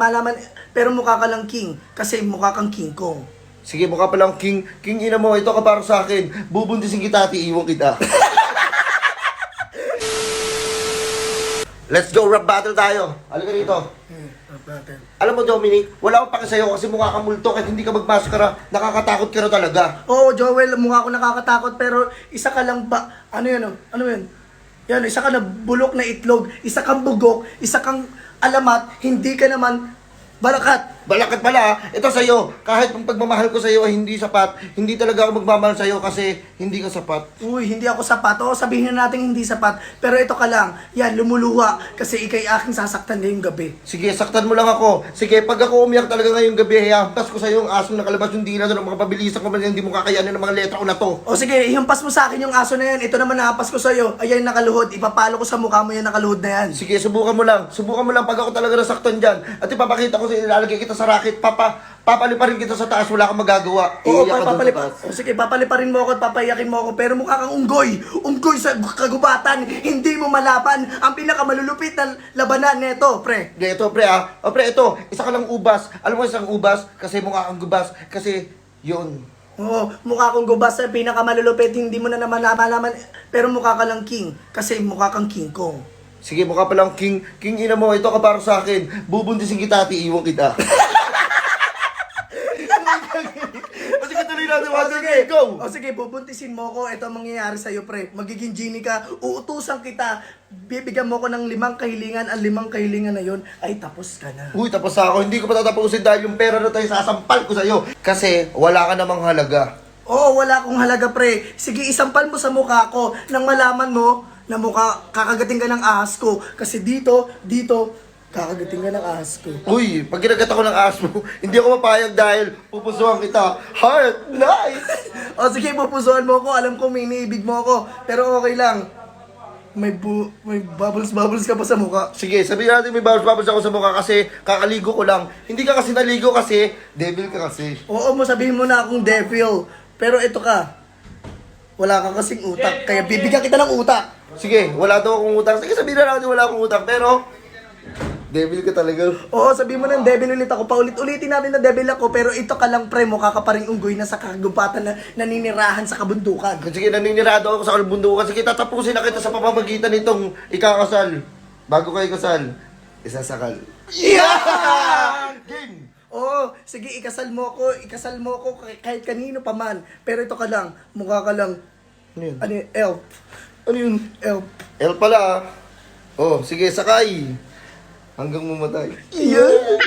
Malaman, pero mukha ka lang king. Kasi mukha kang King Kong. Sige, mukha palang king. King ina mo, ito ka para sa akin. Bubuntisin kita at iiwan kita. Let's go, rap battle tayo. Halika rito. Alam mo, Dominic, wala akong pake sa'yo kasi mukha kang multo at hindi ka magmaskara. Nakakatakot ka na talaga. Oo, Joel, mukha ko nakakatakot pero isa ka lang ba? Ano yan? Ano yan? Yan, isa ka na bulok na itlog, isa kang bugok, isa kang alamat, hindi ka naman balakat. Balakat pala, ito sa'yo. Kahit ang pagmamahal ko sa'yo ay hindi sapat, hindi talaga ako magmamahal sa'yo kasi hindi ka sapat. Uy, hindi ako sapat. Oo, sabihin na natin hindi sapat. Pero ito ka lang. Yan, lumuluha. Kasi ikay aking sasaktan ngayong gabi. Sige, saktan mo lang ako. Sige, pag ako umiyak talaga ngayong gabi, hampas ko sa'yo yung asong nakalabas yung dila doon, mga pabilisan ko man hindi mo kakayanin ng mga letra ko na to. O sige, ihumpas mo sa akin yung aso na yan. Ito naman nahapas ko sa'yo. Ayan, nakaluhod. Ipapalo ko sa mukha mo yan nakaluhod na yan. Sige, subukan mo lang. Subukan mo lang pag ako talaga nasaktan dyan. At ipapakita ko sa ilalagay kita sa racket. Papaliparin kita sa taas, wala kang magagawa. Oo, Iiyak ka doon sa taas. O sige, papaliparin mo ako at papayakin mo ako. Pero mukha kang unggoy. Unggoy sa kagubatan. Hindi mo malaban ang pinakamalulupit na labanan neto, pre. Ito, pre, O, pre, ito. Isa ka lang ubas. Alam mo isang ubas? Kasi mukha kang gubas. Kasi, yun. Oo, mukha kang gubas sa pinakamalulupit. Hindi mo na naman malaman. Pero mukha ka lang king. Kasi mukha kang King Kong. Sige, mukha palang king. King ina mo, ito ka para sa akin. Bubuntisin kita at iiwan kita. O sige, tuloy natin. Go! O sige, bubuntisin mo ko. Ito ang mangyayari sa'yo, pre. Magiging genie ka. Uutusan kita. Bibigyan mo ko ng 5 kahilingan. Ang 5 kahilingan na yon ay tapos ka na. Uy, tapos ako. Hindi ko patatapusin dahil yung pera na tayo sasampal ko sa'yo. Kasi wala ka namang halaga. Oo, wala akong halaga, pre. Sige, isampal mo sa mukha ko nang malaman mo na kakagating ka ng ahas ko. Kasi dito, kakagating ka ng ahas ko. Uy, pag ginagat ako ng ass mo, hindi ako mapayag dahil pupusuan kita. Heart, nice! O sige, pupusuan mo ko. Alam ko may iniibig mo ako. Pero okay lang. May bubbles ka pa sa mukha. Sige, sabihin natin may babas ako sa mukha kasi kakaligo ko lang. Hindi ka kasi naligo kasi, devil ka kasi. Oo, sabihin mo na akong devil. Pero ito ka. Wala ka kasing utak. Kaya bibigyan kita ng utak. Sige, wala daw akong utang. Sige, sabihin na natin wala akong utang. Pero, devil ka talaga. Oo, sabihin mo ng devil ulit ako. Paulit-ulitin natin na devil ako. Pero ito ka lang, pre. Mukha ka pa rin unggoy na sa kagubatan na naninirahan sa kabundukan. Sige, naninirado ako sa kalbundukan. Sige, tatapusin na kita sa pamamagitan nitong ikakasal. Bago kayo kasal, isasakal. Yeah! Game! Oo, sige, ikasal mo ko kahit kanino pa man. Pero ito ka lang, mukha ka lang, Ano yun? ano yun, elf. Ano yun? Elf. El pala. Oh, sige, sakay. Hanggang mamatay. Yeah!